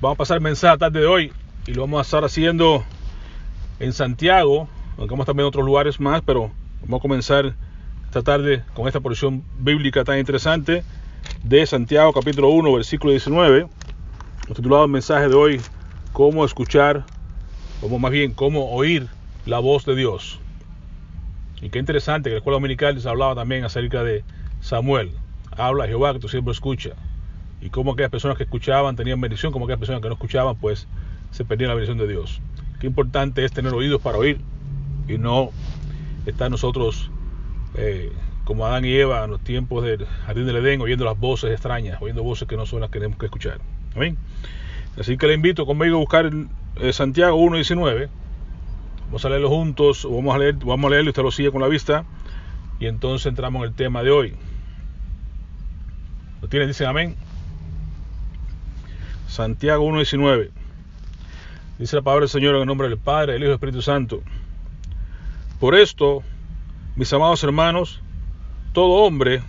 Vamos a pasar el mensaje a la tarde de hoy y lo vamos a estar haciendo en Santiago, aunque vamos también en otros lugares más, pero vamos a comenzar esta tarde con esta porción bíblica tan interesante de Santiago capítulo 1 versículo 19. Hemos titulado el mensaje de hoy cómo escuchar, o más bien cómo oír la voz de Dios. Y qué interesante que en la escuela dominical les hablaba también acerca de Samuel. Habla Jehová que tu siervo escucha. Y cómo aquellas personas que escuchaban tenían bendición, como aquellas personas que no escuchaban pues se perdían la bendición de Dios. Qué importante es tener oídos para oír y no estar nosotros como Adán y Eva en los tiempos del jardín del Edén, oyendo las voces extrañas, oyendo voces que no son las que tenemos que escuchar. Amén. Así que le invito conmigo a buscar Santiago 1:19. Vamos a leerlo juntos, vamos a leerlo y usted lo sigue con la vista y entonces entramos en el tema de hoy. ¿Lo tienen? Dicen amén. Santiago 1:19. Dice la palabra del Señor en el nombre del Padre, del Hijo y del Espíritu Santo. Por esto, mis amados hermanos, todo hombre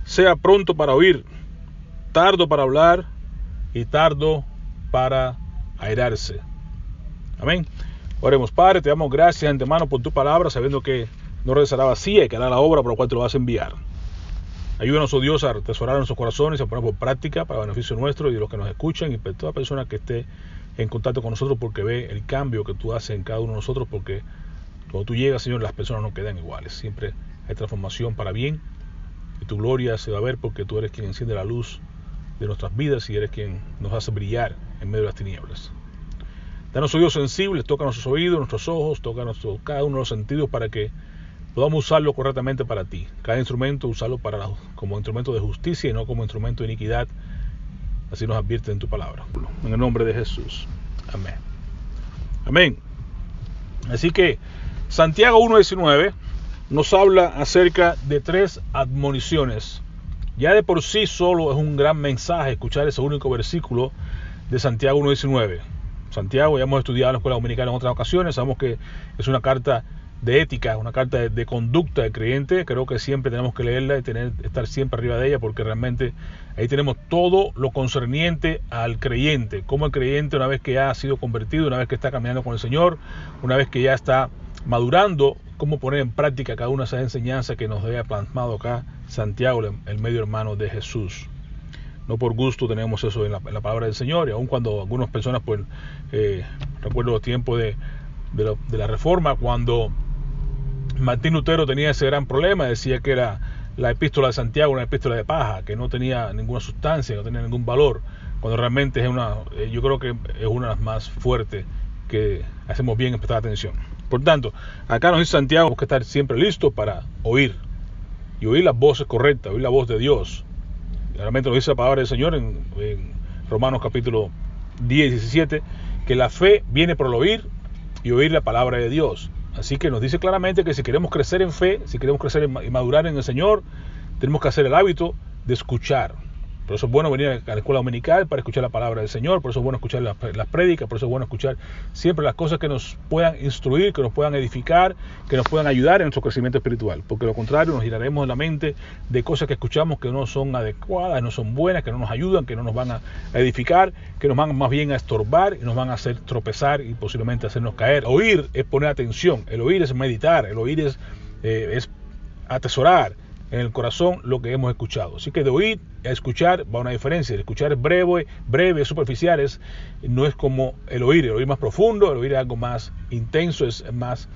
sea pronto para oír, tardo para hablar y tardo para airarse. Amén. Oremos. Padre, te damos gracias de antemano por tu palabra, sabiendo que no regresará vacía y que hará la obra por la cual te lo vas a enviar. Ayúdanos, oh Dios, a atesorar en nuestros corazones y a poner por práctica para beneficio nuestro y de los que nos escuchan y para toda persona que esté en contacto con nosotros, porque ve el cambio que tú haces en cada uno de nosotros, porque cuando tú llegas, Señor, las personas no quedan iguales. Siempre hay transformación para bien y tu gloria se va a ver porque tú eres quien enciende la luz de nuestras vidas y eres quien nos hace brillar en medio de las tinieblas. Danos oídos sensibles, toca nuestros oídos, nuestros ojos, toca cada uno de los sentidos para que podamos usarlo correctamente para ti. Cada instrumento usarlo como instrumento de justicia y no como instrumento de iniquidad. Así nos advierte en tu palabra. En el nombre de Jesús. Amén. Amén. Así que Santiago 1:19 nos habla acerca de 3 admoniciones. Ya de por sí solo es un gran mensaje escuchar ese único versículo de Santiago 1:19. Santiago, ya hemos estudiado en la escuela dominical en otras ocasiones, sabemos que es una carta de ética, una carta de conducta del creyente. Creo que siempre tenemos que leerla y estar siempre arriba de ella, porque realmente ahí tenemos todo lo concerniente al creyente, como el creyente, una vez que ya ha sido convertido, una vez que está caminando con el Señor, una vez que ya está madurando, cómo poner en práctica cada una de esas enseñanzas que nos había plasmado acá Santiago, el medio hermano de Jesús. No por gusto tenemos eso en la palabra del Señor, y aun cuando algunas personas, pues, recuerdo los tiempos de la Reforma, cuando Martín Lutero tenía ese gran problema, decía que era la epístola de Santiago una epístola de paja, que no tenía ninguna sustancia, no tenía ningún valor, cuando realmente yo creo que es una de las más fuertes que hacemos bien en prestar atención. Por tanto, acá nos dice Santiago, tenemos que estar siempre listos para oír, y oír las voces correctas, oír la voz de Dios. Realmente lo dice la palabra del Señor en Romanos capítulo 10 y 17, que la fe viene por el oír y oír la palabra de Dios. Así que nos dice claramente que si queremos crecer en fe, si queremos crecer y madurar en el Señor, tenemos que hacer el hábito de escuchar. Por eso es bueno venir a la escuela dominical para escuchar la palabra del Señor, por eso es bueno escuchar las prédicas, por eso es bueno escuchar siempre las cosas que nos puedan instruir, que nos puedan edificar, que nos puedan ayudar en nuestro crecimiento espiritual. Porque lo contrario, nos giraremos en la mente de cosas que escuchamos que no son adecuadas, no son buenas, que no nos ayudan, que no nos van a edificar, que nos van más bien a estorbar y nos van a hacer tropezar y posiblemente hacernos caer. Oír es poner atención, el oír es meditar, el oír es atesorar en el corazón lo que hemos escuchado. Así que de oír a escuchar va una diferencia. El escuchar es breve, superficial, no es como el oír más profundo, el oír es algo más intenso, es más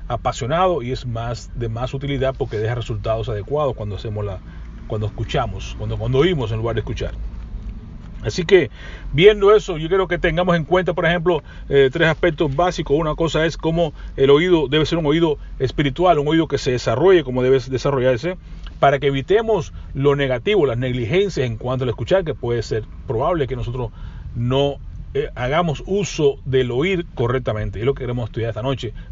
apasionado y es de más utilidad, porque deja resultados adecuados cuando escuchamos, cuando oímos en lugar de escuchar. Así que, viendo eso, yo quiero que tengamos en cuenta, por ejemplo, 3 aspectos básicos. Una cosa es cómo el oído debe ser un oído espiritual, un oído que se desarrolle como debe desarrollarse, para que evitemos lo negativo, las negligencias en cuanto al escuchar, que puede ser probable que nosotros no hagamos uso del oír correctamente. Es lo que queremos estudiar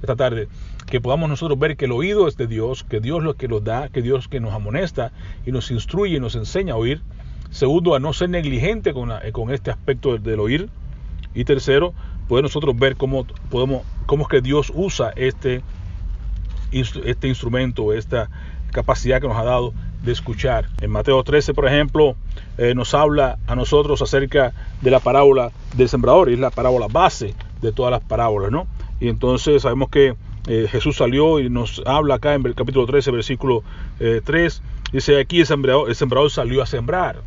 esta tarde, que podamos nosotros ver que el oído es de Dios, que Dios es lo que nos da, que Dios que nos amonesta y nos instruye y nos enseña a oír. Segundo, a no ser negligente con este aspecto del oír. Y tercero, poder nosotros ver cómo es que Dios usa este instrumento, esta capacidad que nos ha dado de escuchar. En Mateo 13, por ejemplo, nos habla a nosotros acerca de la parábola del sembrador, y es la parábola base de todas las parábolas, ¿no? Y entonces sabemos que Jesús salió y nos habla acá en el capítulo 13, versículo 3, dice aquí el sembrador salió a sembrar,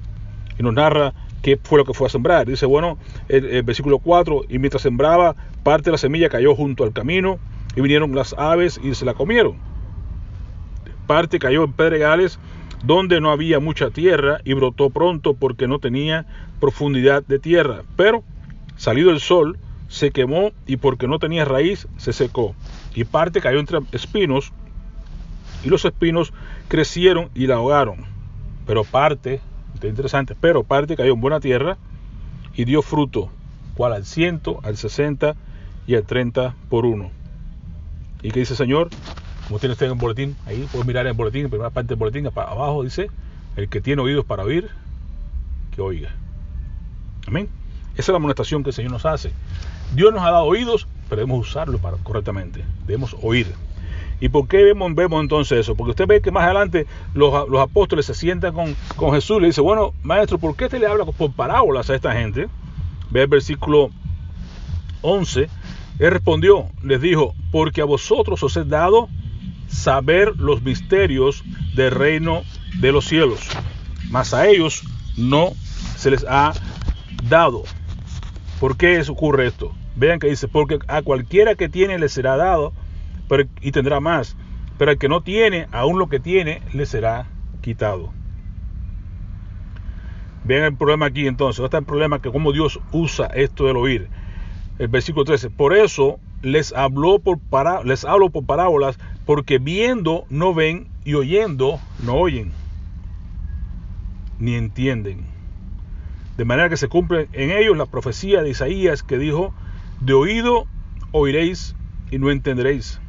y nos narra qué fue lo que fue a sembrar. Dice, bueno, el versículo 4, y mientras sembraba, parte de la semilla cayó junto al camino, y vinieron las aves y se la comieron. Parte cayó en pedregales, donde no había mucha tierra, y brotó pronto porque no tenía profundidad de tierra. Pero, salido el sol, se quemó, y porque no tenía raíz, se secó. Y parte cayó entre espinos, y los espinos crecieron y la ahogaron. Pero parte, interesante, pero parte cayó en buena tierra, y dio fruto, cual al 100, al 60 y al 30 por uno. ¿Y qué dice el Señor? Como tiene usted en el boletín, ahí puedes mirar en el boletín, en primera parte del boletín, para abajo dice, el que tiene oídos para oír, que oiga. Amén. Esa es la amonestación que el Señor nos hace. Dios nos ha dado oídos, pero debemos usarlos correctamente. Debemos oír. ¿Y por qué vemos entonces eso? Porque usted ve que más adelante los apóstoles se sientan con Jesús y le dicen, bueno, maestro, ¿por qué usted le habla por parábolas a esta gente? Ve el versículo 11. Él respondió, les dijo, porque a vosotros os he dado saber los misterios del reino de los cielos, mas a ellos no se les ha dado. ¿Por qué ocurre esto? Vean que dice, porque a cualquiera que tiene le será dado, y tendrá más, pero al que no tiene, aún lo que tiene le será quitado. Vean el problema aquí entonces. Está el problema que cómo Dios usa esto del oír. El versículo 13, por eso les hablo por parábolas, porque viendo no ven, y oyendo no oyen, ni entienden. De manera que se cumple en ellos la profecía de Isaías, que dijo, de oído oiréis y no entenderéis,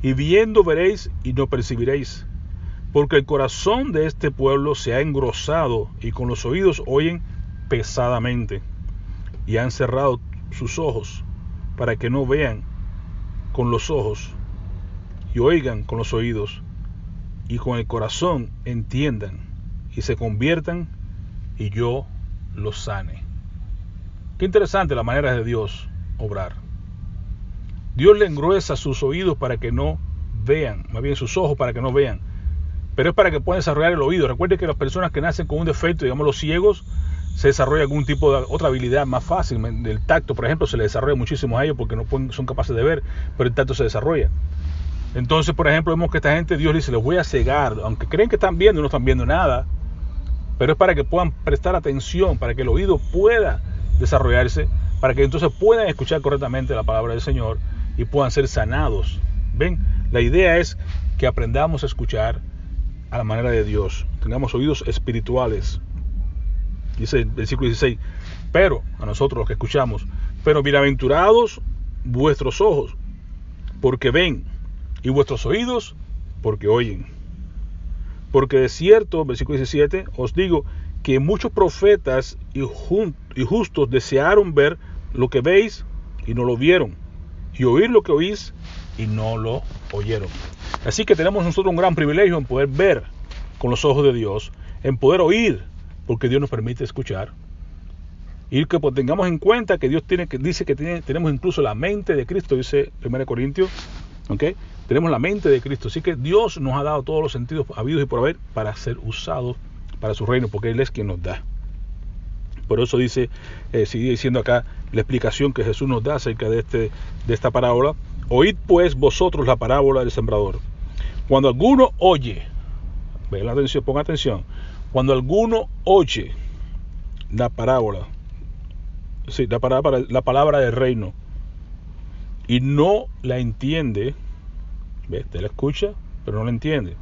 y viendo veréis y no percibiréis, porque el corazón de este pueblo se ha engrosado, y con los oídos oyen pesadamente, y han cerrado sus ojos, para que no vean con los ojos, y oigan con los oídos, y con el corazón entiendan, y se conviertan, y yo los sane. Qué interesante la manera de Dios obrar. Dios le engruesa sus oídos para que no vean, más bien sus ojos para que no vean, pero es para que puedan desarrollar el oído. Recuerde que las personas que nacen con un defecto, digamos los ciegos, se desarrolla algún tipo de otra habilidad más fácil. El tacto, por ejemplo, se le desarrolla muchísimo a ellos porque no son capaces de ver, pero el tacto se desarrolla. Entonces, por ejemplo, vemos que esta gente, Dios dice, les voy a cegar, aunque creen que están viendo, no están viendo nada, pero es para que puedan prestar atención, para que el oído pueda desarrollarse, para que entonces puedan escuchar correctamente la palabra del Señor y puedan ser sanados. ¿Ven? La idea es que aprendamos a escuchar a la manera de Dios, tengamos oídos espirituales. Dice el versículo 16, pero a nosotros los que escuchamos, pero bienaventurados vuestros ojos, porque ven, y vuestros oídos, porque oyen. Porque de cierto, versículo 17, os digo que muchos profetas y justos desearon ver lo que veis y no lo vieron, y oír lo que oís y no lo oyeron. Así que tenemos nosotros un gran privilegio en poder ver con los ojos de Dios, en poder oír, porque Dios nos permite escuchar, y que pues, tengamos en cuenta que Dios dice que tenemos incluso la mente de Cristo, dice 1 Corintios, ¿okay? Tenemos la mente de Cristo, así que Dios nos ha dado todos los sentidos habidos y por haber para ser usados para su reino, porque Él es quien nos da. Por eso dice, sigue diciendo acá la explicación que Jesús nos da acerca de esta parábola. Oíd pues vosotros la parábola del sembrador. Cuando alguno oye, ponga atención, cuando alguno oye la parábola, sí, la palabra del reino, y no la entiende, te la escucha, pero no la entiende,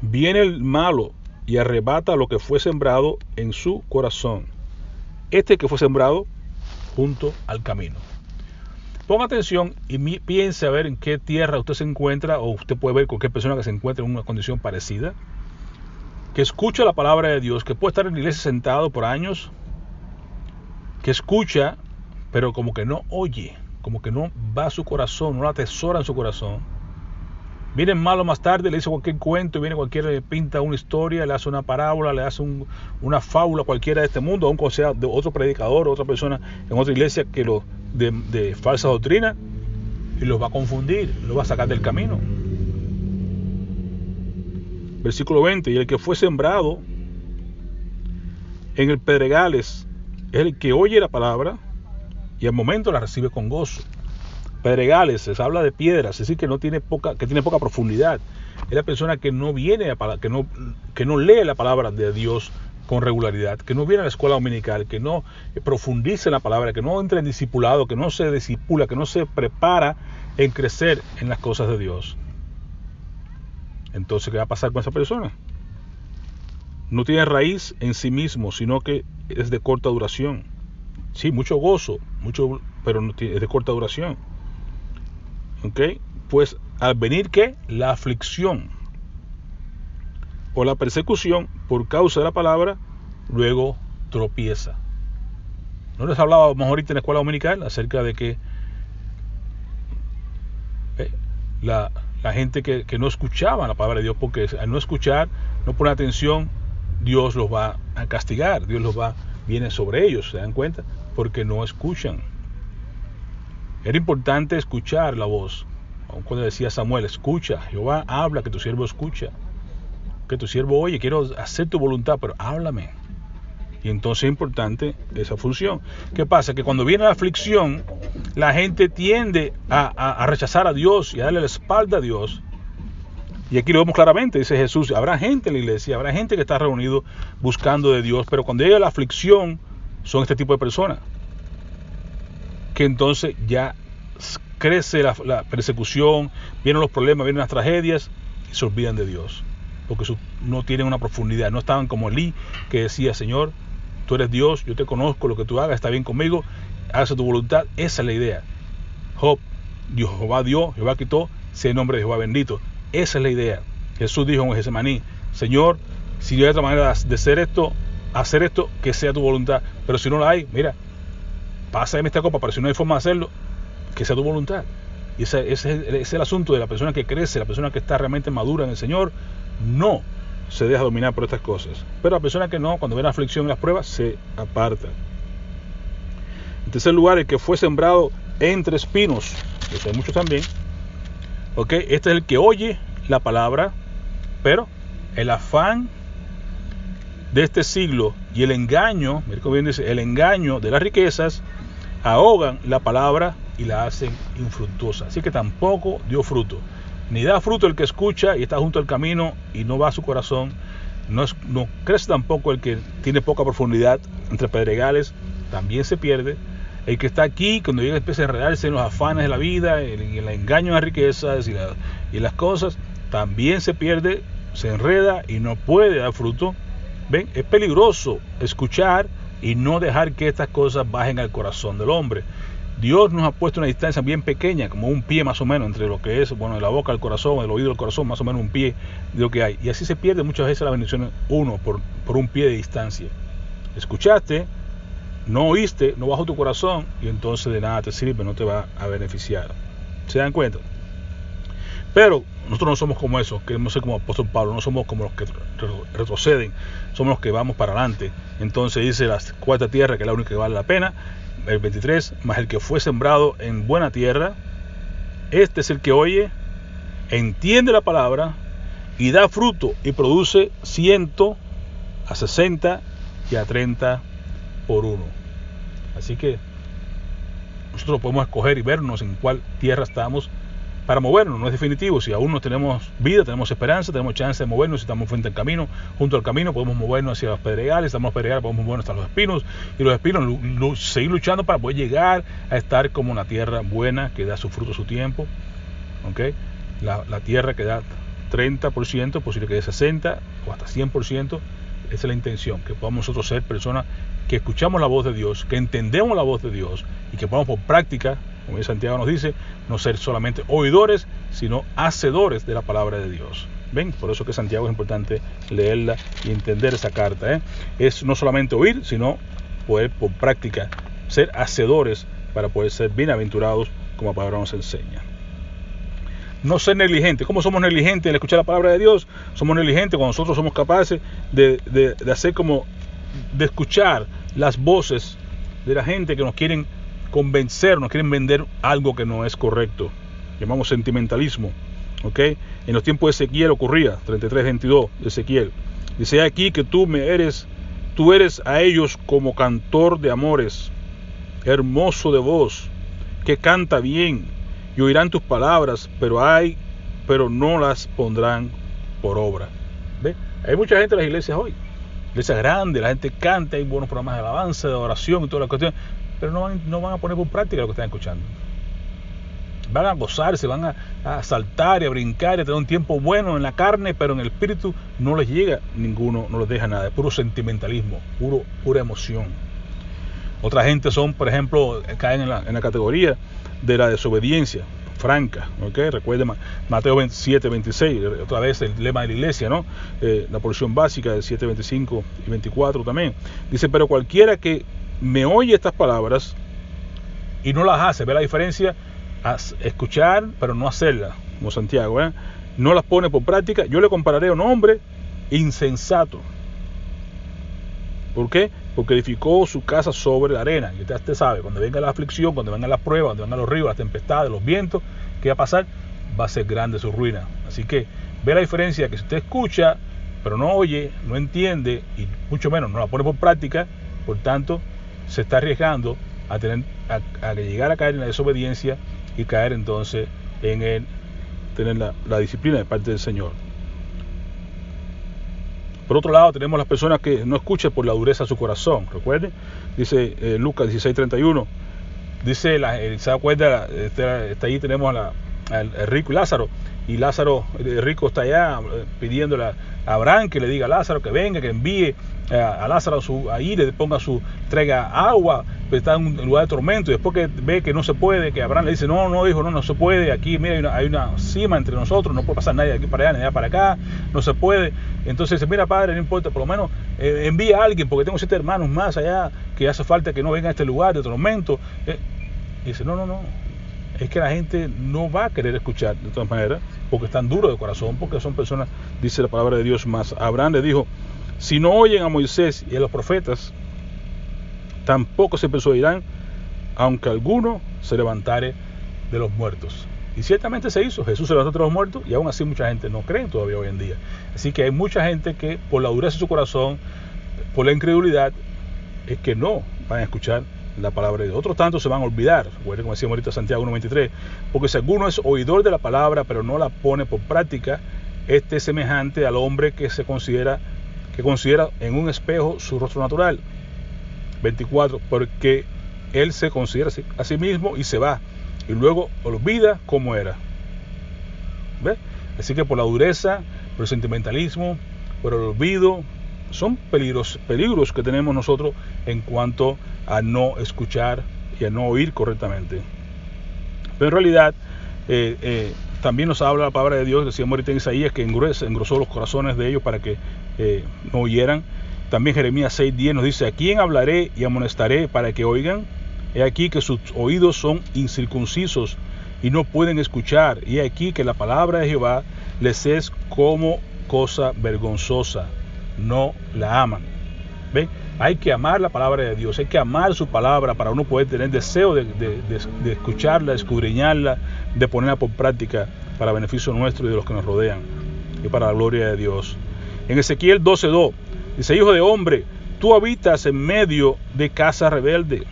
viene el malo y arrebata lo que fue sembrado en su corazón. Este que fue sembrado junto al camino. Ponga atención y piense a ver en qué tierra usted se encuentra, o usted puede ver cualquier persona que se encuentre en una condición parecida, que escucha la palabra de Dios, que puede estar en la iglesia sentado por años, que escucha, pero como que no oye, como que no va a su corazón, no la atesora en su corazón. Viene malo más tarde, le dice cualquier cuento, viene cualquiera, le pinta una historia, le hace una parábola, le hace una fábula cualquiera de este mundo, aunque sea de otro predicador, otra persona en otra iglesia que lo de falsa doctrina, y los va a confundir, los va a sacar del camino. Versículo 20, y el que fue sembrado en el pedregales es el que oye la palabra y al momento la recibe con gozo. Pedregales, se habla de piedras, es decir, que tiene poca profundidad. Es la persona que no viene que no lee la palabra de Dios con regularidad, que no viene a la escuela dominical, que no profundice en la palabra, que no entra en discipulado, que no se discipula, que no se prepara en crecer en las cosas de Dios. Entonces, ¿qué va a pasar con esa persona? No tiene raíz en sí mismo, sino que es de corta duración. Sí, mucho gozo, pero es de corta duración. ¿Ok? Pues al venir, ¿qué? La aflicción o la persecución por causa de la palabra, luego tropieza. ¿No les hablaba ahorita en la escuela dominical acerca de que la gente que no escuchaba la palabra de Dios, porque al no escuchar, no poner atención, Dios los va a castigar, viene sobre ellos, ¿se dan cuenta? Porque no escuchan. Era importante escuchar la voz. Aun cuando decía Samuel, escucha, Jehová habla, que tu siervo escucha, que tu siervo oye, quiero hacer tu voluntad, pero háblame. Y entonces es importante esa función. ¿Qué pasa? Que cuando viene la aflicción, la gente tiende a rechazar a Dios y a darle la espalda a Dios. Y aquí lo vemos claramente, dice Jesús, habrá gente en la iglesia, habrá gente que está reunido buscando de Dios, pero cuando llega la aflicción, son este tipo de personas, que entonces ya crece la persecución, vienen los problemas, vienen las tragedias, y se olvidan de Dios, porque no tienen una profundidad, no estaban como Elí, que decía, Señor, tú eres Dios, yo te conozco, lo que tú hagas está bien conmigo, hace tu voluntad. Esa es la idea. Jehová dio, Jehová quitó, sea el nombre de Jehová bendito. Esa es la idea. Jesús dijo en Getsemaní, Señor, si no hay otra manera de hacer esto, que sea tu voluntad, pero si no la hay, mira, pásame esta copa, pero si no hay forma de hacerlo, que sea tu voluntad. Y ese es el asunto de la persona que crece, la persona que está realmente madura en el Señor, no se deja dominar por estas cosas. Pero la persona que no, cuando ve la aflicción y las pruebas, se aparta. En tercer lugar, el que fue sembrado entre espinos, que hay muchos también, este es el que oye la palabra, pero el afán de este siglo y el engaño, mira cómo bien dice, el engaño de las riquezas, ahogan la palabra y la hacen infructuosa. Así que tampoco dio fruto. Ni da fruto el que escucha y está junto al camino y no va a su corazón. No crece tampoco el que tiene poca profundidad entre pedregales, también se pierde. El que está aquí, cuando llega empieza a enredarse en los afanes de la vida, en el engaño de las riquezas y las cosas, también se pierde, se enreda y no puede dar fruto. ¿Ven? Es peligroso escuchar y no dejar que estas cosas bajen al corazón del hombre. Dios nos ha puesto una distancia bien pequeña, como un pie más o menos, entre lo que es, de la boca al corazón, del oído al corazón, más o menos un pie de lo que hay. Y así se pierde muchas veces la bendición por un pie de distancia. Escuchaste, no oíste, no bajó tu corazón, y entonces de nada te sirve, no te va a beneficiar. ¿Se dan cuenta? Pero nosotros no somos como eso, queremos ser como el apóstol Pablo, no somos como los que retroceden, somos los que vamos para adelante. Entonces dice la cuarta tierra, que es la única que vale la pena, el 23, más el que fue sembrado en buena tierra, este es el que oye, entiende la palabra y da fruto y produce 100, a 60 y a 30 por uno. Así que nosotros podemos escoger y vernos en cuál tierra estamos para movernos. No es definitivo. Si aún no tenemos vida, tenemos esperanza, tenemos chance de movernos. Si estamos frente al camino, junto al camino, podemos movernos hacia los pedregales. Estamos en los pedregales, podemos movernos hasta los espinos, y los espinos seguir luchando para poder llegar a estar como una tierra buena que da su fruto a su tiempo. La tierra que da 30%, posible que dé 60 o hasta 100%. Esa es la intención, que podamos nosotros ser personas que escuchamos la voz de Dios, que entendemos la voz de Dios y que podamos por práctica, como Santiago nos dice, no ser solamente oidores, sino hacedores de la palabra de Dios. ¿Ven? Por eso que Santiago es importante leerla y entender esa carta. Es no solamente oír, sino poder por práctica ser hacedores para poder ser bienaventurados, como la palabra nos enseña. no ser negligente. ¿Cómo somos negligentes en escuchar la palabra de Dios? Somos negligentes cuando nosotros somos capaces de hacer como, de escuchar las voces de la gente que nos quieren convencer, nos quieren vender algo que no es correcto. Llamamos sentimentalismo. ¿Ok? En los tiempos de Ezequiel ocurría, 33:22 de Ezequiel. Dice aquí que tú eres a ellos como cantor de amores, hermoso de voz, que canta bien, y oirán tus palabras, pero no las pondrán por obra. ¿Ve? Hay mucha gente en las iglesias hoy, iglesias grandes, la gente canta, hay buenos programas de alabanza, de oración y todas las cuestiones, pero no van a poner por práctica lo que están escuchando. Van a gozarse, van a saltar y a brincar y a tener un tiempo bueno en la carne, pero en el espíritu no les llega ninguno, no les deja nada, es puro sentimentalismo, pura emoción. Otra gente son, por ejemplo, caen en la categoría de la desobediencia franca, ¿okay? Recuerden Mateo 7:26, otra vez el lema de la iglesia, ¿no? La porción básica de 7:25 y 24 también. Dice, pero cualquiera que me oye estas palabras y no las hace, ¿ve la diferencia? Escuchar pero no hacerla, como Santiago, no las pone por práctica, yo le compararé a un hombre insensato. ¿Por qué? Porque edificó su casa sobre la arena. Y usted sabe, cuando venga la aflicción, cuando vengan las pruebas, cuando vengan los ríos, las tempestades, los vientos, ¿qué va a pasar? Va a ser grande su ruina. Así que ve la diferencia, que si usted escucha pero no oye, no entiende y mucho menos no la pone por práctica, por tanto se está arriesgando a llegar a caer en la desobediencia y caer entonces en tener la disciplina de parte del Señor. Por otro lado, tenemos las personas que no escuchan por la dureza de su corazón. Recuerden, dice Lucas 16:31, dice, ¿se da cuenta? Está ahí, tenemos al rico y Lázaro, y Lázaro, el rico, está allá pidiéndole a Abraham que le diga a Lázaro que venga, que envíe a Lázaro ahí, le ponga traiga agua, pues está en un lugar de tormento, y después que ve que no se puede, que Abraham le dice, no hijo, no se puede, aquí mira hay una cima entre nosotros, no puede pasar nadie de aquí para allá, ni de allá para acá, no se puede. Entonces dice, mira padre, no importa, por lo menos envía a alguien, porque tengo 7 hermanos más allá, que hace falta que no vengan a este lugar de tormento. Y dice, no, es que la gente no va a querer escuchar de todas maneras, porque están duros de corazón, porque son personas, dice la palabra de Dios, más Abraham le dijo, si no oyen a Moisés y a los profetas, tampoco se persuadirán, aunque alguno se levantare de los muertos. Y ciertamente se hizo, Jesús se levantó de los muertos, y aún así mucha gente no cree todavía hoy en día. Así que hay mucha gente que por la dureza de su corazón, por la incredulidad, es que no van a escuchar la palabra de Dios. Otros tantos se van a olvidar, como decíamos ahorita Santiago 1:23, porque si alguno es oidor de la palabra pero no la pone por práctica, este es semejante al hombre que considera en un espejo su rostro natural. 24, porque él se considera a sí mismo y se va, y luego olvida cómo era. ¿Ve? Así que por la dureza, por el sentimentalismo, por el olvido, son peligros que tenemos nosotros en cuanto a no escuchar y a no oír correctamente. Pero en realidad también nos habla la palabra de Dios, decíamos ahorita en Isaías, que engrosó los corazones de ellos para que no oyeran. También Jeremías 6:10 nos dice, ¿a quién hablaré y amonestaré para que oigan? He aquí que sus oídos son incircuncisos y no pueden escuchar, y he aquí que la palabra de Jehová les es como cosa vergonzosa, no la aman. ¿Ven? Hay que amar la palabra de Dios, hay que amar su palabra para uno poder tener deseo de escucharla, de escudriñarla, de ponerla por práctica para beneficio nuestro y de los que nos rodean, y para la gloria de Dios. En Ezequiel 12:2 dice, hijo de hombre, tú habitas en medio de casa rebelde,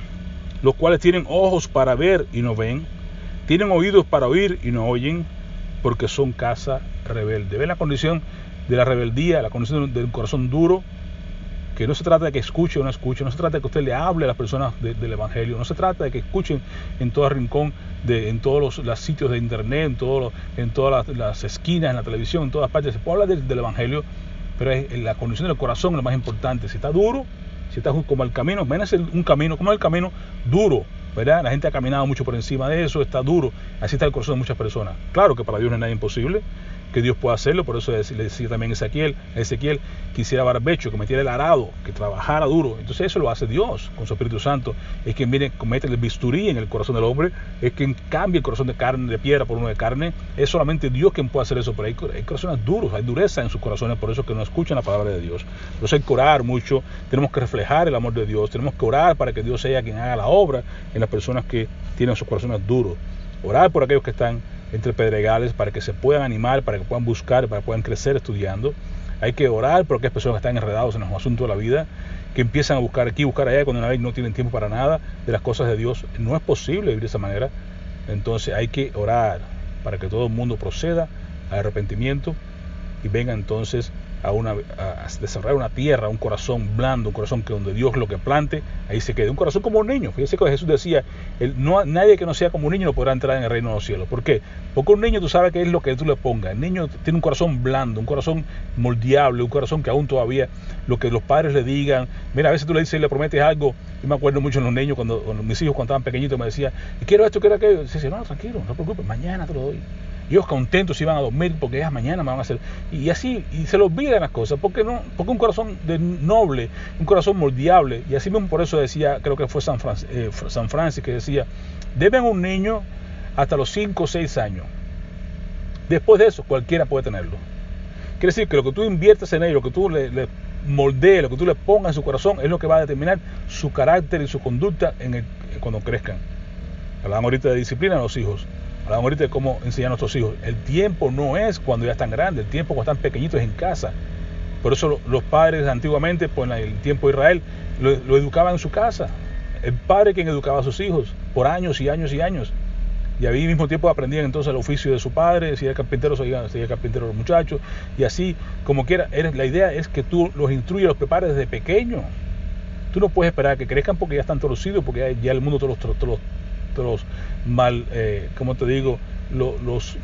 los cuales tienen ojos para ver y no ven, tienen oídos para oír y no oyen, porque son casa rebelde. ¿Ven la condición de la rebeldía, la condición del corazón duro? Que no se trata de que escuche o no escuche, no se trata de que usted le hable a las personas del Evangelio, no se trata de que escuchen en todo rincón, en todos los sitios de internet, en todas las esquinas, en la televisión, en todas partes. Se puede hablar del Evangelio, pero la condición del corazón es lo más importante. Si está duro, si está como el camino, imagínense un camino, como el camino duro, ¿verdad? La gente ha caminado mucho por encima de eso, está duro. Así está el corazón de muchas personas. Claro que para Dios no hay nada imposible, que Dios pueda hacerlo. Por eso le decía también a Ezequiel que hiciera barbecho, que metiera el arado, que trabajara duro. Entonces eso lo hace Dios con su Espíritu Santo. Es quien viene, mete el bisturí en el corazón del hombre, es quien cambia el corazón de carne, de piedra por uno de carne. Es solamente Dios quien puede hacer eso, pero hay corazones duros, hay dureza en sus corazones, por eso que no escuchan la palabra de Dios. Por eso hay que orar mucho, tenemos que reflejar el amor de Dios, tenemos que orar para que Dios sea quien haga la obra en las personas que tienen sus corazones duros. Orar por aquellos que están entre pedregales para que se puedan animar, para que puedan buscar, para que puedan crecer estudiando. Hay que orar por aquellas personas que están enredados en los asuntos de la vida, que empiezan a buscar aquí, buscar allá, cuando una vez no tienen tiempo para nada de las cosas de Dios. No es posible vivir de esa manera. Entonces hay que orar para que todo el mundo proceda al arrepentimiento y venga entonces a desarrollar una tierra, un corazón blando, un corazón que donde Dios lo que plante, ahí se quede. Un corazón como un niño. Fíjese que Jesús decía, nadie que no sea como un niño no podrá entrar en el reino de los cielos. ¿Por qué? Porque un niño tú sabes que es lo que tú le pongas. El niño tiene un corazón blando, un corazón moldeable, un corazón que aún todavía lo que los padres le digan. Mira, a veces tú le dices y le prometes algo. Yo me acuerdo mucho en los niños, cuando mis hijos cuando estaban pequeñitos me decían, quiero esto, quiero aquello. Y decía, no, tranquilo, no te preocupes, mañana te lo doy. Y ellos contentos iban a dormir porque ya mañana me van a hacer. Y así, y se les olvidan las cosas. Porque un corazón noble, un corazón moldeable. Y así mismo por eso decía, creo que fue San Francis que decía, deben un niño hasta los 5 o 6 años. Después de eso, cualquiera puede tenerlo. Quiere decir que lo que tú inviertes en él, lo que tú le moldees, lo que tú le pongas en su corazón, es lo que va a determinar su carácter y su conducta cuando crezcan. Hablaban ahorita de disciplina a los hijos. Hablamos ahorita de cómo enseñar a nuestros hijos. El tiempo no es cuando ya están grandes, el tiempo cuando están pequeñitos es en casa. Por eso los padres antiguamente, pues en el tiempo de Israel, lo educaban en su casa. El padre quien educaba a sus hijos por años y años y años. Y al mismo tiempo aprendían entonces el oficio de su padre, si era carpintero, sería carpintero los muchachos. Y así, como quiera, la idea es que tú los instruyes, los prepares desde pequeños. Tú no puedes esperar a que crezcan porque ya están torcidos, porque ya el mundo los mal, como te digo, los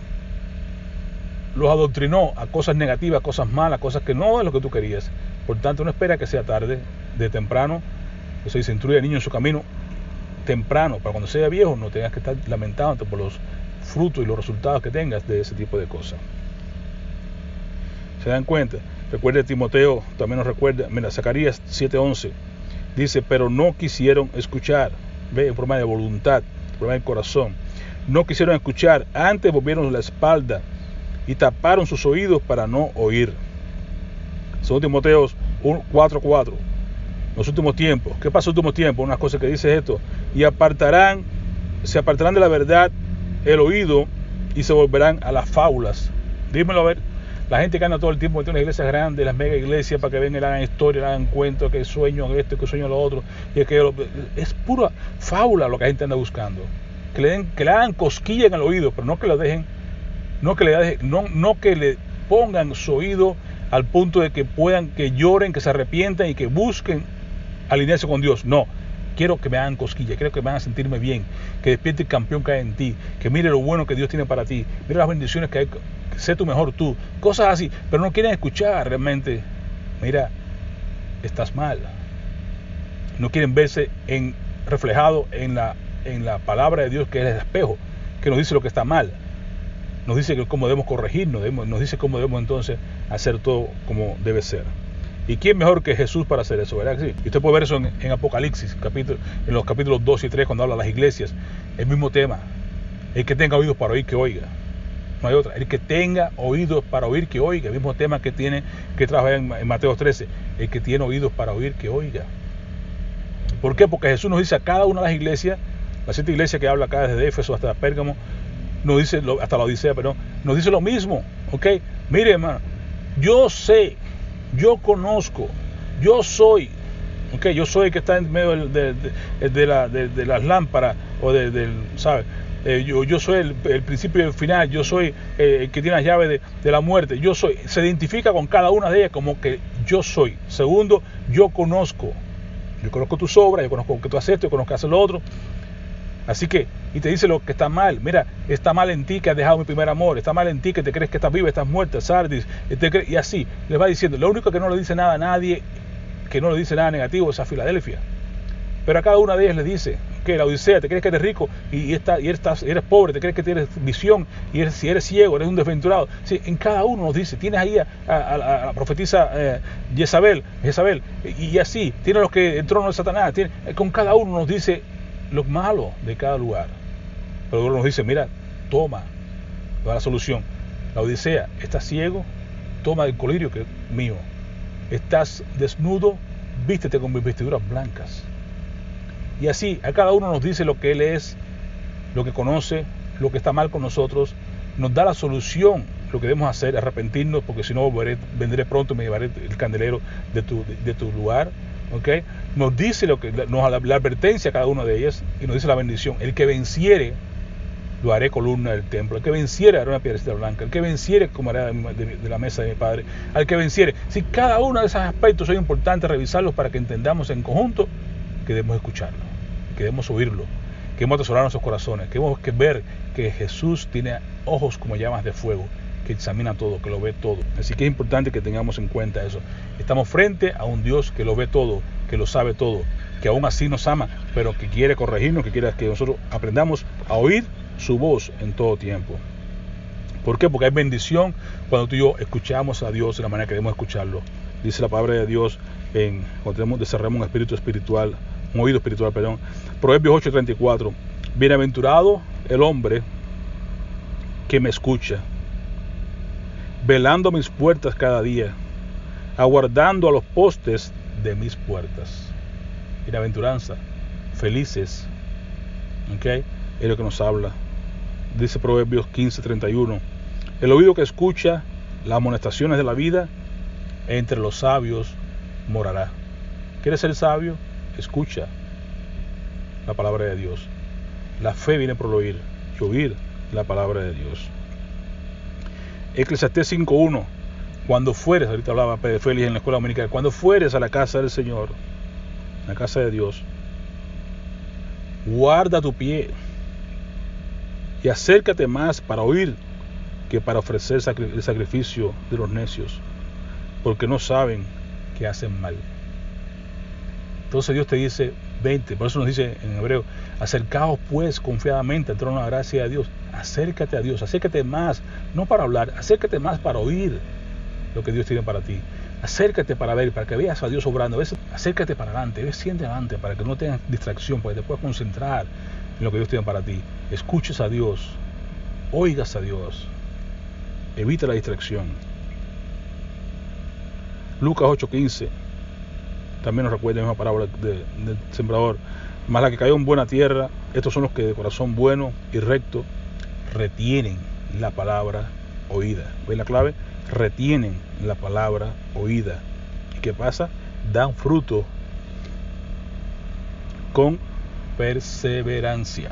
adoctrinó a cosas negativas, cosas malas, cosas que no es lo que tú querías. Por tanto, no espera que sea tarde, de temprano. Eso se instruye al niño en su camino temprano, para cuando sea viejo no tengas que estar lamentándote por los frutos y los resultados que tengas de ese tipo de cosas. ¿Se dan cuenta? Recuerda, Timoteo también nos recuerda, mira, Zacarías 7:11 dice, pero no quisieron escuchar. Ve, un problema de voluntad, un problema del corazón. No quisieron escuchar, antes volvieron la espalda y taparon sus oídos para no oír. Según Timoteo 4:4. Los últimos tiempos. ¿Qué pasa en los últimos tiempos? Una cosa que dice esto. Y se apartarán de la verdad el oído y se volverán a las fábulas. Dímelo a ver. La gente que anda todo el tiempo en las iglesias grandes, las mega iglesias, para que vengan y le hagan historia, le hagan cuentos, que sueño esto, que sueño lo otro. Es pura fábula lo que la gente anda buscando. Que le hagan cosquilla en el oído, pero no que lo dejen, no que le pongan su oído al punto de que puedan, que lloren, que se arrepientan y que busquen alinearse con Dios. No, quiero que me hagan cosquilla, quiero que me hagan sentirme bien, que despierte el campeón que hay en ti, que mire lo bueno que Dios tiene para ti, mire las bendiciones que hay, que sé tú mejor tú, cosas así, pero no quieren escuchar realmente. Mira, estás mal. No quieren verse reflejado en la palabra de Dios, que es el espejo, que nos dice lo que está mal, nos dice cómo debemos corregirnos, nos dice cómo debemos entonces hacer todo como debe ser. ¿Y quién mejor que Jesús para hacer eso? ¿Verdad que sí? Y usted puede ver eso en Apocalipsis, en los capítulos 2 y 3, cuando habla de las iglesias. El mismo tema. El que tenga oídos para oír, que oiga. No hay otra. El que tenga oídos para oír, que oiga. El mismo tema que trabaja en Mateo 13. El que tiene oídos para oír, que oiga. ¿Por qué? Porque Jesús nos dice a cada una de las iglesias, las 7 iglesias que habla acá desde Éfeso hasta Pérgamo, nos dice, hasta la Odisea, perdón, nos dice lo mismo. ¿Ok? Mire, hermano, yo sé, yo conozco, yo soy, okay, yo soy el que está en medio de las lámparas, o ¿sabes? Yo soy el principio y el final, yo soy el que tiene las llaves de la muerte, yo soy, se identifica con cada una de ellas como que yo soy. Segundo, yo conozco tus obras, yo conozco que tú haces esto, yo conozco que haces lo otro. Así que, y te dice lo que está mal. Mira, está mal en ti que has dejado mi primer amor, está mal en ti que te crees que estás viva, estás muerta, Sardis, y así, les va diciendo. Lo único que no le dice nada a nadie, que no le dice nada negativo, es a Filadelfia. Pero a cada una de ellas le dice, ¿Qué? La Odisea, te crees que eres rico y eres pobre, te crees que tienes visión y si eres ciego, eres un desventurado. Sí, en cada uno nos dice, tienes ahí a la profetisa Jezabel, y así, tienes los que el trono de Satanás, con cada uno nos dice lo malo de cada lugar. Pero luego nos dice, mira, toma la solución. La Odisea, estás ciego, toma el colirio que es mío. Estás desnudo, vístete con mis vestiduras blancas. Y así, a cada uno nos dice lo que él es, lo que conoce, lo que está mal con nosotros, nos da la solución, lo que debemos hacer, arrepentirnos, porque si no vendré pronto y me llevaré el candelero de tu lugar. ¿Okay? Nos dice la advertencia a cada una de ellas y nos dice la bendición. El que venciere, lo haré columna del templo. El que venciere, haré una piedrecita blanca. El que venciere, comerá de la mesa de mi Padre. Al que venciere. Si cada uno de esos aspectos son importantes revisarlos para que entendamos en conjunto que debemos escucharlo, que debemos oírlo, que debemos atesorar nuestros corazones, que debemos ver que Jesús tiene ojos como llamas de fuego, que examina todo, que lo ve todo. Así que es importante que tengamos en cuenta eso. Estamos frente a un Dios que lo ve todo, que lo sabe todo, que aún así nos ama, pero que quiere corregirnos, que quiere que nosotros aprendamos a oír su voz en todo tiempo. ¿Por qué? Porque hay bendición cuando tú y yo escuchamos a Dios de la manera que debemos escucharlo. Dice la palabra de Dios cuando desarrollamos un oído espiritual, perdón. Proverbios 8:34. Bienaventurado el hombre que me escucha, velando mis puertas cada día, aguardando a los postes de mis puertas. Bienaventuranza, felices, ¿okay? Es lo que nos habla. Dice Proverbios 15:31. El oído que escucha las amonestaciones de la vida, entre los sabios morará. ¿Quieres ser sabio? Escucha la palabra de Dios. La fe viene por oír, y oír la palabra de Dios. Eclesiastés 5:1. Cuando fueres, ahorita hablaba Pedro Félix en la escuela dominical, cuando fueres a la casa del Señor, la casa de Dios, guarda tu pie y acércate más para oír que para ofrecer el sacrificio de los necios, porque no saben que hacen mal. Entonces Dios te dice, vente, por eso nos dice en hebreo, acercaos pues confiadamente al trono de la gracia de Dios. Acércate a Dios, acércate más, no para hablar, acércate más para oír lo que Dios tiene para ti. Acércate para ver, para que veas a Dios obrando. A veces, acércate para adelante, siente adelante, para que no tengas distracción, para que te puedas concentrar en lo que Dios tiene para ti. Escuches a Dios, oigas a Dios, evita la distracción. Lucas 8:15 también nos recuerda la misma parábola del sembrador. Mas la que cayó en buena tierra, estos son los que de corazón bueno y recto retienen la palabra oída. ¿Ves la clave? Retienen la palabra oída. ¿Y qué pasa? Dan fruto con perseverancia.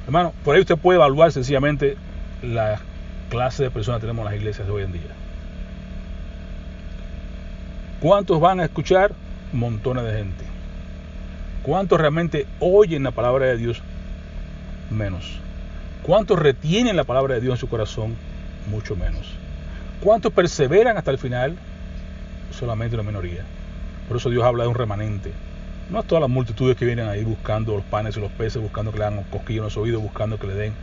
Hermano, por ahí usted puede evaluar sencillamente la clase de personas que tenemos en las iglesias de hoy en día. ¿Cuántos van a escuchar? Montones de gente. ¿Cuántos realmente oyen la palabra de Dios? Menos. ¿Cuántos retienen la palabra de Dios en su corazón? Mucho menos. ¿Cuántos perseveran hasta el final? Solamente una minoría. Por eso Dios habla de un remanente. No es todas las multitudes que vienen ahí buscando los panes y los peces, buscando que le hagan cosquillas en los oídos, buscando que le den.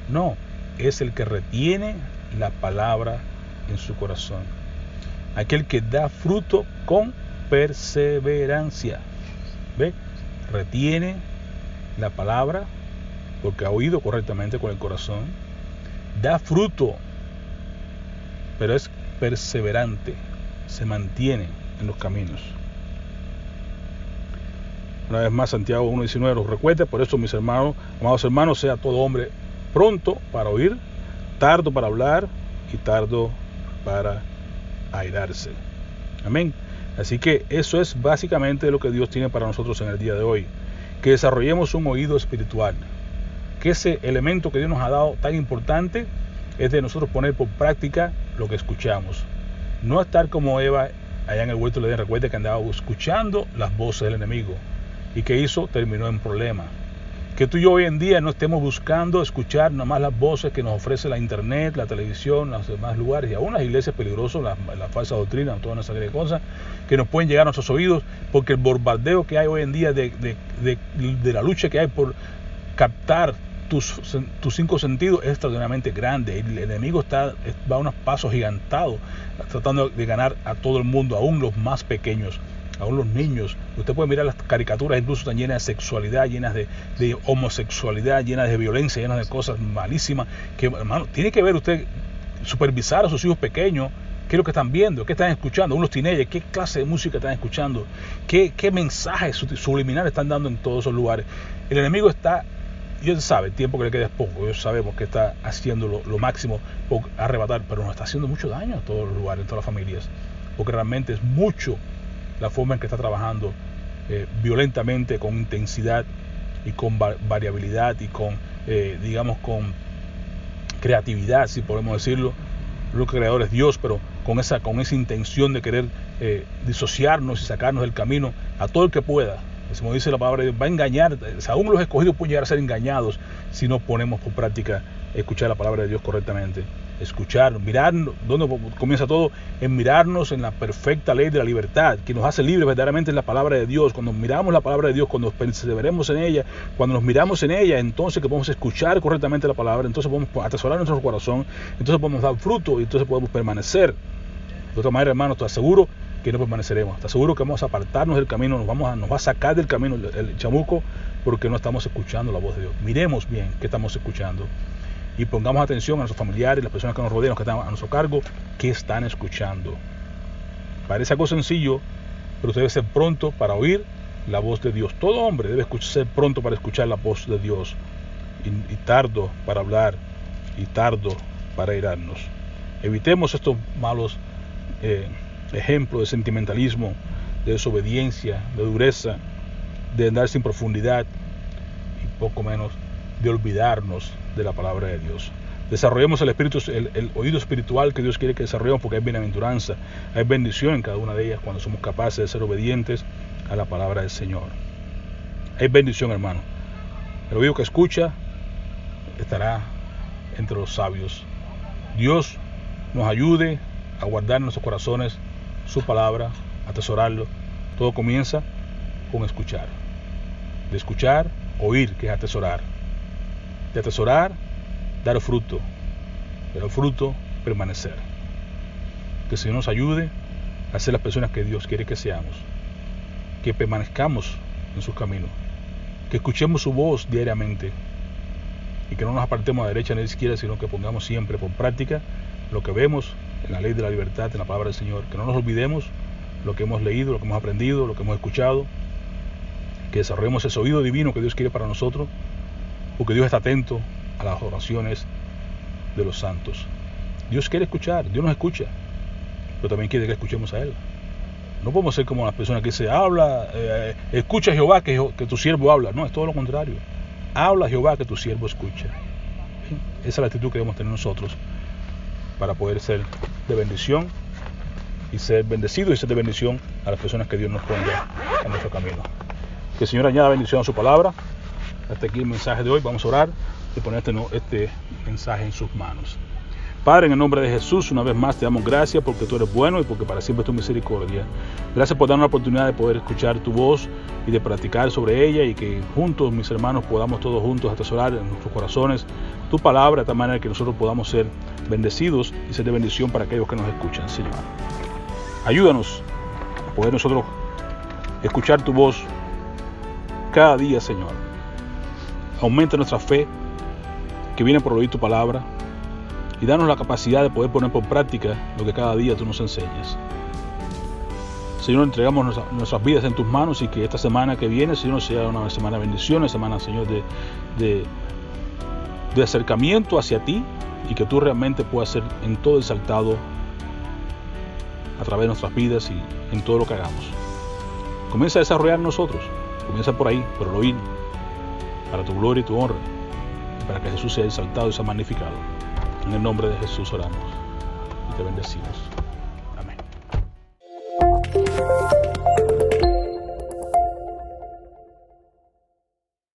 No, es el que retiene la palabra en su corazón. Aquel que da fruto con perseverancia. ¿Ve? Retiene la palabra porque ha oído correctamente con el corazón. Da fruto, pero es perseverante. Se mantiene en los caminos. Una vez más, Santiago 1:19 nos recuerda. Por eso, mis hermanos, amados hermanos, sea todo hombre pronto para oír, tardo para hablar y tardo para airarse. Amén. Así que eso es básicamente lo que Dios tiene para nosotros en el día de hoy. Que desarrollemos un oído espiritual. Que ese elemento que Dios nos ha dado tan importante es de nosotros poner por práctica lo que escuchamos. No estar como Eva allá en el huerto de Edén. Recuerda que andaba escuchando las voces del enemigo. ¿Y qué hizo? Terminó en problemas. Que tú y yo hoy en día no estemos buscando escuchar nada más las voces que nos ofrece la internet, la televisión, los demás lugares, y aún las iglesias peligrosas, la falsa doctrina, toda una serie de cosas que nos pueden llegar a nuestros oídos, porque el bombardeo que hay hoy en día de la lucha que hay por captar tus 5 sentidos es extraordinariamente grande. El enemigo va a unos pasos gigantados tratando de ganar a todo el mundo, aún los más pequeños, aún los niños. Usted puede mirar las caricaturas, incluso están llenas de sexualidad, llenas de homosexualidad, llenas de violencia, llenas de cosas malísimas, que, hermano, tiene que ver usted, supervisar a sus hijos pequeños, qué es lo que están viendo, qué están escuchando, unos teenagers, qué clase de música están escuchando, qué mensajes subliminales están dando en todos esos lugares. El enemigo está, Dios sabe, el tiempo que le queda es poco, Dios sabemos que está haciendo lo máximo por arrebatar, pero nos está haciendo mucho daño a todos los lugares, a todas las familias, porque realmente es mucho la forma en que está trabajando violentamente, con intensidad y con variabilidad y con, digamos, con creatividad, si podemos decirlo. Lo creador es Dios, pero con esa intención de querer disociarnos y sacarnos del camino a todo el que pueda. Como dice la palabra de Dios, va a engañar, aún los escogidos pueden llegar a ser engañados si no ponemos por práctica escuchar la palabra de Dios correctamente. Escuchar, mirar, ¿dónde comienza todo? En mirarnos en la perfecta ley de la libertad, que nos hace libres verdaderamente en la palabra de Dios. Cuando miramos la palabra de Dios, cuando perseveremos en ella, cuando nos miramos en ella, entonces que podemos escuchar correctamente la palabra, entonces podemos atesorar nuestro corazón, entonces podemos dar fruto y entonces podemos permanecer. De otra manera, hermano, te aseguro que no permaneceremos. Te aseguro que vamos a apartarnos del camino, nos va a sacar del camino el chamuco, porque no estamos escuchando la voz de Dios. Miremos bien qué estamos escuchando y pongamos atención a nuestros familiares, las personas que nos rodean, que están a nuestro cargo, qué están escuchando. Parece algo sencillo, pero usted debe ser pronto para oír la voz de Dios. Todo hombre debe ser pronto para escuchar la voz de Dios y tardo para hablar y tardo para irarnos. Evitemos estos malos ejemplos de sentimentalismo, de desobediencia, de dureza, de andar sin profundidad y poco menos de olvidarnos de la palabra de Dios. Desarrollemos el oído espiritual que Dios quiere que desarrollemos, porque hay bienaventuranza, hay bendición en cada una de ellas cuando somos capaces de ser obedientes a la palabra del Señor. Hay bendición, hermano. El oído que escucha estará entre los sabios. Dios nos ayude a guardar en nuestros corazones su palabra, a atesorarlo. Todo comienza con escuchar. De escuchar, oír, que es atesorar. De atesorar, dar fruto. Pero fruto, permanecer. Que el Señor nos ayude a ser las personas que Dios quiere que seamos. Que permanezcamos en sus caminos. Que escuchemos su voz diariamente. Y que no nos apartemos a la derecha ni a la izquierda, sino que pongamos siempre por práctica lo que vemos en la ley de la libertad, en la palabra del Señor. Que no nos olvidemos lo que hemos leído, lo que hemos aprendido, lo que hemos escuchado. Que desarrollemos ese oído divino que Dios quiere para nosotros, porque Dios está atento a las oraciones de los santos. Dios quiere escuchar, Dios nos escucha, pero también quiere que escuchemos a Él. No podemos ser como las personas que dicen, habla, escucha Jehová que tu siervo habla. No, es todo lo contrario. Habla Jehová que tu siervo escucha. Esa es la actitud que debemos tener nosotros para poder ser de bendición y ser bendecidos y ser de bendición a las personas que Dios nos ponga en nuestro camino. Que el Señor añada bendición a su palabra. Hasta aquí el mensaje de hoy. Vamos a orar y poner este mensaje en sus manos. Padre, en el nombre de Jesús, una vez más te damos gracias porque tú eres bueno y porque para siempre es tu misericordia. Gracias por darnos la oportunidad de poder escuchar tu voz y de practicar sobre ella, y que juntos, mis hermanos, podamos todos juntos atesorar en nuestros corazones tu palabra, de tal manera que nosotros podamos ser bendecidos y ser de bendición para aquellos que nos escuchan, Señor. Ayúdanos a poder nosotros escuchar tu voz cada día, Señor. Aumenta nuestra fe que viene por oír tu palabra, y danos la capacidad de poder poner por práctica lo que cada día tú nos enseñas. Señor, entregamos nuestras vidas en tus manos, y que esta semana que viene, Señor, sea una semana de bendición, una semana, Señor, de acercamiento hacia ti, y que tú realmente puedas ser en todo exaltado a través de nuestras vidas y en todo lo que hagamos. Comienza a desarrollar nosotros, comienza por ahí, por el oír, para tu gloria y tu honra, y para que Jesús sea exaltado y sea magnificado. En el nombre de Jesús oramos y te bendecimos. Amén.